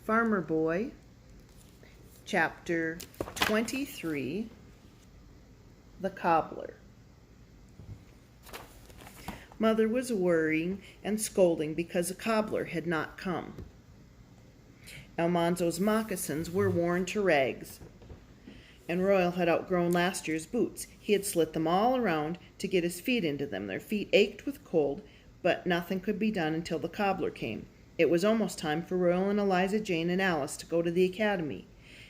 Farmer Boy, Chapter 23, The Cobbler. Mother was worrying and scolding because the cobbler had not come. Almanzo's moccasins were worn to rags, and Royal had outgrown last year's boots. He had slit them all around to get his feet into them. Their feet ached with cold, but nothing could be done until the cobbler came. It was almost time for Royal and Eliza Jane and Alice to go to the academy.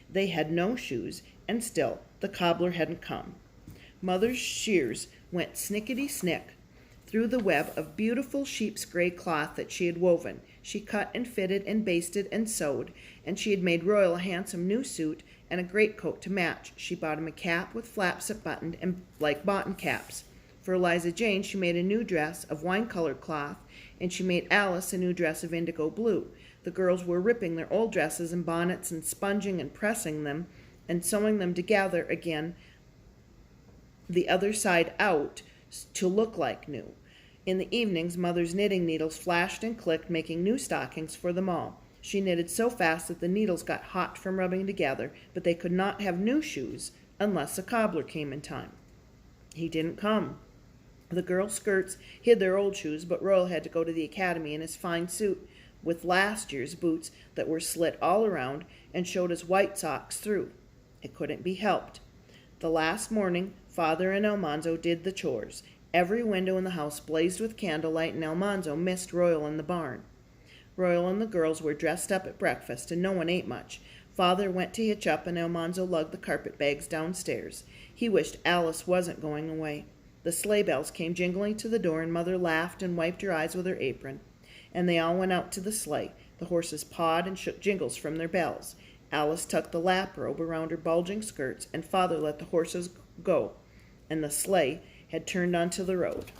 They had no shoes, and still the cobbler hadn't come. Mother's shears went snickety-snick through the web of beautiful sheep's gray cloth that she had woven. She cut and fitted and basted and sewed, and she had made Royal a handsome new suit and a greatcoat to match. She bought him a cap with flaps that buttoned and like button caps. For Eliza Jane, she made a new dress of wine-colored cloth, and she made Alice a new dress of indigo blue. The girls were ripping their old dresses and bonnets and sponging and pressing them and sewing them together again the other side out to look like new. In the evenings, Mother's knitting needles flashed and clicked, making new stockings for them all. She knitted so fast that the needles got hot from rubbing together, but they could not have new shoes unless the cobbler came in time. He didn't come. The girls' skirts hid their old shoes, but Royal had to go to the academy in his fine suit with last year's boots that were slit all around and showed his white socks through. It couldn't be helped. The last morning, Father and Almanzo did the chores. Every window in the house blazed with candlelight, and Almanzo missed Royal in the barn. Royal and the girls were dressed up at breakfast, and no one ate much. Father went to hitch up, and Almanzo lugged the carpet bags downstairs. He wished Alice wasn't going away. The sleigh bells came jingling to the door, and Mother laughed and wiped her eyes with her apron. And they all went out to the sleigh. The horses pawed and shook jingles from their bells. Alice tucked the lap robe around her bulging skirts, and Father let the horses go, and the sleigh had turned onto the road.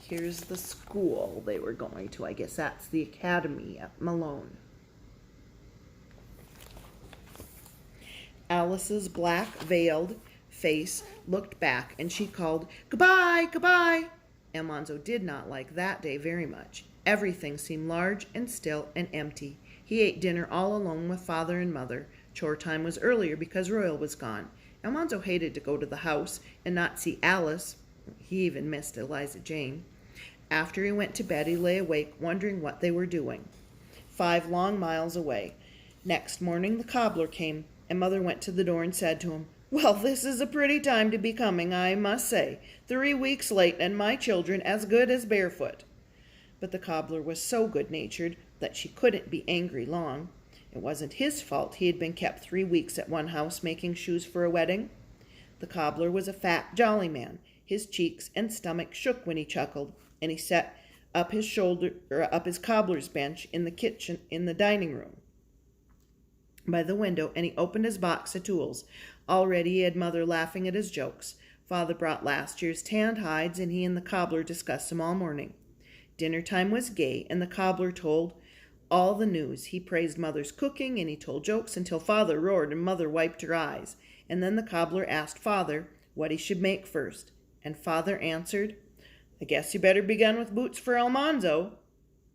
Here's the school they were going to. I guess that's the academy at Malone. Alice's black veiled face looked back, and she called, "Goodbye, goodbye." Almanzo did not like that day very much. Everything seemed large and still and empty. He ate dinner all alone with Father and Mother. Chore time was earlier because Royal was gone. Almanzo hated to go to the house and not see Alice. He even missed Eliza Jane. After he went to bed, he lay awake, wondering what they were doing. 5 long miles away. Next morning, the cobbler came, and Mother went to the door and said to him, "Well, this is a pretty time to be coming, I must say. 3 weeks late, and my children as good as barefoot." But the cobbler was so good-natured that she couldn't be angry long. It wasn't his fault he had been kept 3 weeks at one house making shoes for a wedding. The cobbler was a fat, jolly man. His cheeks and stomach shook when he chuckled, and he set up his cobbler's bench in the kitchen, in the dining room by the window, and he opened his box of tools. Already he had Mother laughing at his jokes. Father brought last year's tanned hides, and he and the cobbler discussed them all morning. Dinner time was gay, and the cobbler told all the news. He praised Mother's cooking, and he told jokes until Father roared and Mother wiped her eyes. And then the cobbler asked Father what he should make first, and Father answered, "I guess you better begin with boots for Almanzo."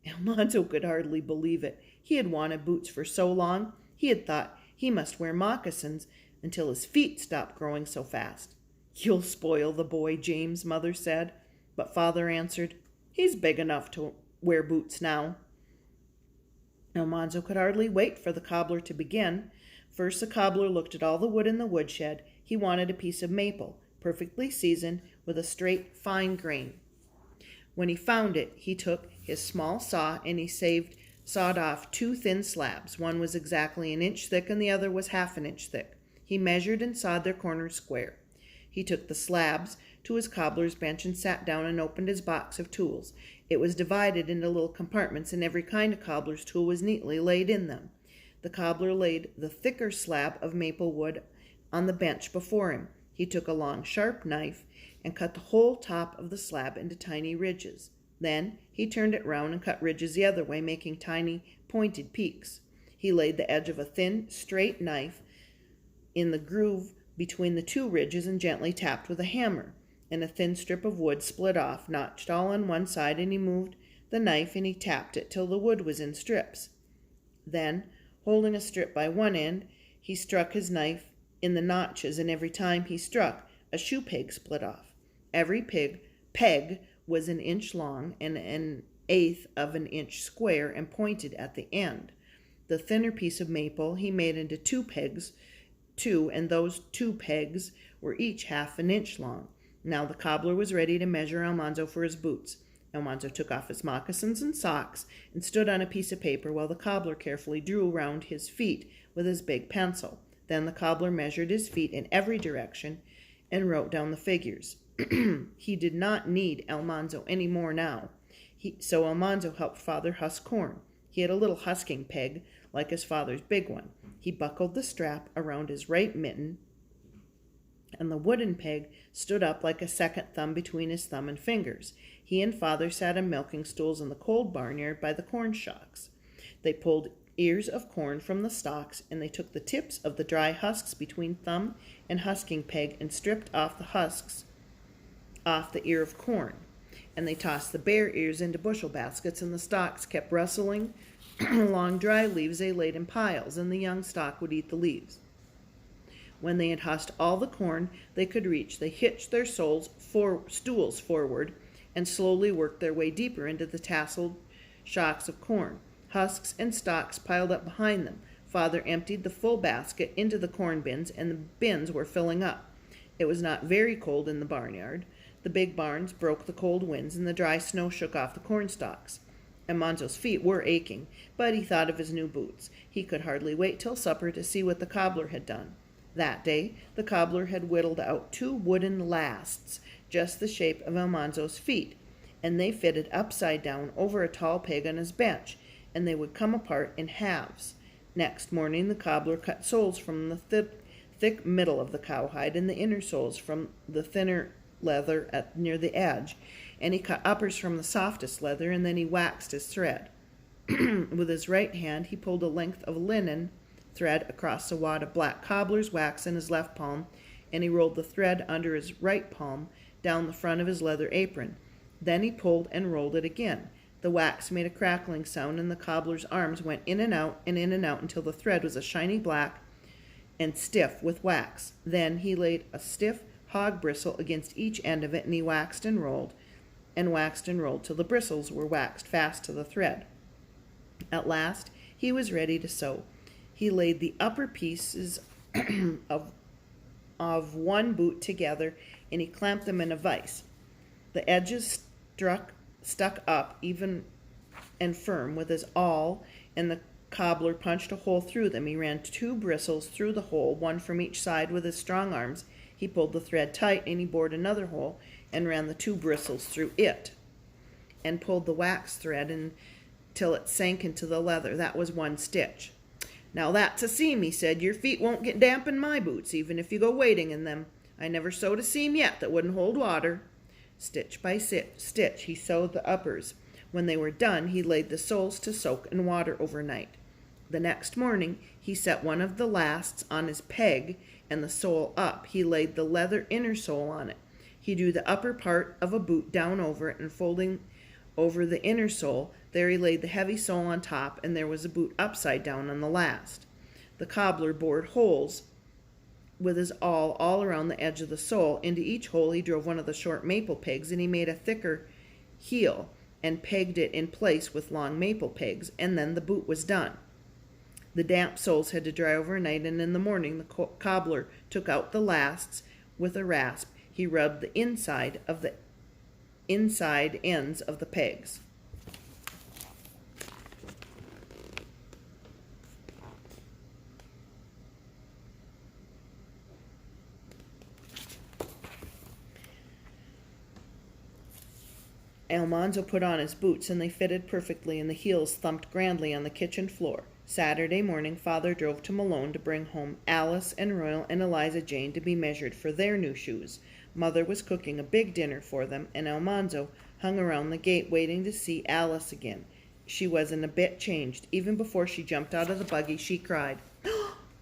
Almanzo could hardly believe it. He had wanted boots for so long. He had thought he must wear moccasins until his feet stopped growing so fast. "You'll spoil the boy, James," Mother said. But Father answered, "He's big enough to wear boots now." Almanzo could hardly wait for the cobbler to begin. First, the cobbler looked at all the wood in the woodshed. He wanted a piece of maple, perfectly seasoned, with a straight, fine grain. When he found it, he took his small saw and he sawed off 2 thin slabs. One was exactly 1 inch thick and the other was half an inch thick. He measured and sawed their corners square. He took the slabs to his cobbler's bench and sat down and opened his box of tools. It was divided into little compartments, and every kind of cobbler's tool was neatly laid in them. The cobbler laid the thicker slab of maple wood on the bench before him. He took a long, sharp knife and cut the whole top of the slab into tiny ridges. Then he turned it round and cut ridges the other way, making tiny, pointed peaks. He laid the edge of a thin, straight knife in the groove between the 2 ridges and gently tapped with a hammer, and a thin strip of wood split off, notched all on one side, and he moved the knife and he tapped it till the wood was in strips. Then, Holding a strip by one end, he struck his knife in the notches, and every time he struck, a shoe peg split off. Every peg was an inch long and an eighth of an inch square and pointed at the end. The thinner piece of maple he made into two pegs, and those two pegs were each half an inch long. Now the cobbler was ready to measure Almanzo for his boots. Almanzo took off his moccasins and socks and stood on a piece of paper while the cobbler carefully drew round his feet with his big pencil. Then the cobbler measured his feet in every direction and wrote down the figures. He did not need Almanzo any more now, so Almanzo helped Father husk corn. He had a little husking peg like his father's big one. He buckled the strap around his right mitten, and the wooden peg stood up like a second thumb between his thumb and fingers. He and Father sat on milking stools in the cold barnyard by the corn shocks. They pulled ears of corn from the stalks, and they took the tips of the dry husks between thumb and husking peg and stripped off the husks off the ear of corn. And they tossed the bare ears into bushel baskets, and the stalks kept rustling along dry leaves they laid in piles, and the young stalk would eat the leaves. When they had husked all the corn they could reach, they hitched their stools forward and slowly worked their way deeper into the tasseled shocks of corn. Husks and stalks piled up behind them. Father emptied the full basket into the corn bins, and the bins were filling up. It was not very cold in the barnyard. The big barns broke the cold winds, and the dry snow shook off the corn stalks. Almanzo's feet were aching, but he thought of his new boots. He could hardly wait till supper to see what the cobbler had done. That day, the cobbler had whittled out 2 wooden lasts, just the shape of Almanzo's feet, and they fitted upside down over a tall peg on his bench, and they would come apart in halves. Next morning, the cobbler cut soles from the thick middle of the cowhide and the inner soles from the thinner leather near the edge, and he cut uppers from the softest leather, and then he waxed his thread. With his right hand, he pulled a length of linen thread across a wad of black cobbler's wax in his left palm, and he rolled the thread under his right palm down the front of his leather apron. Then he pulled and rolled it again. The wax made a crackling sound, and the cobbler's arms went in and out until the thread was a shiny black and stiff with wax. Then he laid a stiff hog bristle against each end of it, and he waxed and rolled till the bristles were waxed fast to the thread. At last he was ready to sew. He laid the upper pieces of one boot together, and he clamped them in a vise. The edges stuck up even and firm with his awl, and the cobbler punched a hole through them. He ran 2 bristles through the hole, one from each side, with his strong arms. He pulled the thread tight, and he bored another hole and ran the 2 bristles through it, and pulled the wax thread until it sank into the leather. That was 1 stitch. "Now that's a seam," he said. "Your feet won't get damp in my boots, even if you go wading in them. I never sewed a seam yet that wouldn't hold water." Stitch by stitch he sewed the uppers. When they were done, he laid the soles to soak in water overnight. The next morning he set one of the lasts on his peg and the sole up. He laid the leather inner sole on it. He drew the upper part of a boot down over it, and folding over the inner sole, there he laid the heavy sole on top, and there was a boot upside down on the last. The cobbler bored holes with his awl all around the edge of the sole. Into each hole he drove one of the short maple pegs, and he made a thicker heel and pegged it in place with long maple pegs, and then the boot was done. The damp soles had to dry overnight, and in the morning the cobbler took out the lasts with a rasp. He rubbed the inside ends of the pegs. Almanzo put on his boots, and they fitted perfectly, and the heels thumped grandly on the kitchen floor. Saturday morning, Father drove to Malone to bring home Alice and Royal and Eliza Jane to be measured for their new shoes. Mother was cooking a big dinner for them, and Almanzo hung around the gate waiting to see Alice again. She wasn't a bit changed. Even before she jumped out of the buggy, she cried,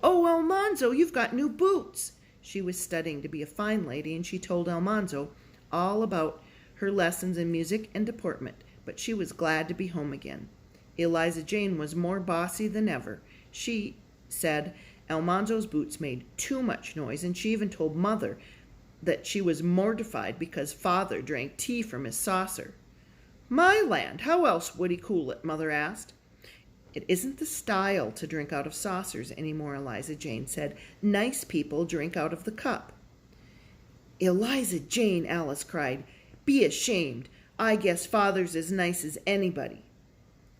"Oh, Almanzo, you've got new boots!" She was studying to be a fine lady, and she told Almanzo all about her lessons in music and deportment, but she was glad to be home again. Eliza Jane was more bossy than ever. She said Almanzo's boots made too much noise, and she even told Mother that she was mortified because Father drank tea from his saucer. My land, how else would he cool it? Mother asked. It isn't the style to drink out of saucers anymore, Eliza Jane said. Nice people drink out of the cup. Eliza Jane, Alice cried. Be ashamed. I guess Father's as nice as anybody.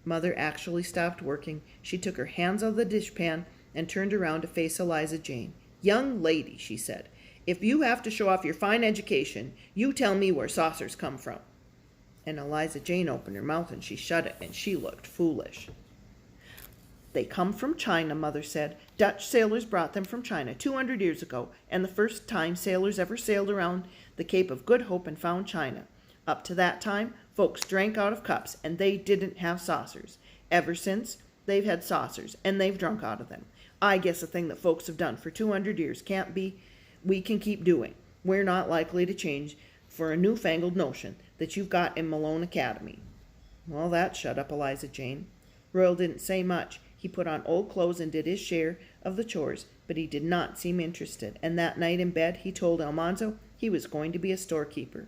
Mother actually stopped working. She took her hands out of the dishpan and turned around to face Eliza Jane. Young lady, she said, if you have to show off your fine education, you tell me where saucers come from. And Eliza Jane opened her mouth and she shut it, and she looked foolish. They come from China, Mother said. Dutch sailors brought them from China 200 years ago, and the first time sailors ever sailed around the Cape of Good Hope and found China. Up to that time, folks drank out of cups, and they didn't have saucers. Ever since, they've had saucers, and they've drunk out of them. I guess a thing that folks have done for 200 years can't be we can keep doing. We're not likely to change for a newfangled notion that you've got in Malone Academy. Well, that shut up Eliza Jane. Royal didn't say much. He put on old clothes and did his share of the chores, but he did not seem interested, and that night in bed he told Almanzo he was going to be a storekeeper.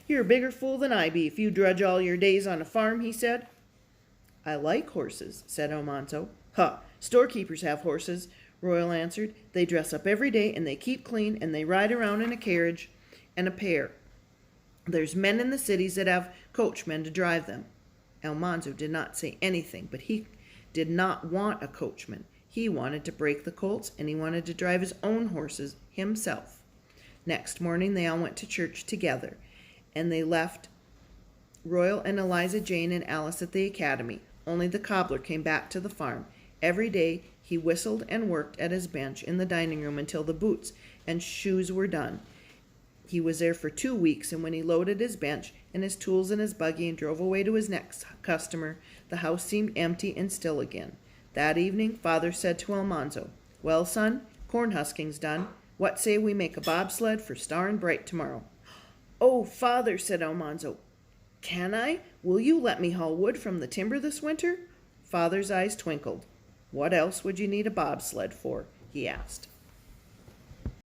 You're a bigger fool than I be if you drudge all your days on a farm, he said. I like horses, said Almanzo. Huh, storekeepers have horses, Royal answered. They dress up every day, and they keep clean, and they ride around in a carriage and a pair. There's men in the cities that have coachmen to drive them. Almanzo did not say anything, but he did not want a coachman. He wanted to break the colts, and he wanted to drive his own horses himself. Next morning they all went to church together, and they left Royal and Eliza Jane and Alice at the academy. Only the cobbler came back to the farm. Every day he whistled and worked at his bench in the dining room until the boots and shoes were done. He was there for 2 weeks, and when he loaded his bench and his tools in his buggy and drove away to his next customer, the house seemed empty and still again. That evening, Father said to Almanzo, Well, son, corn husking's done. What say we make a bobsled for Star and Bright tomorrow? Oh, Father, said Almanzo, can I? Will you let me haul wood from the timber this winter? Father's eyes twinkled. What else would you need a bobsled for? He asked.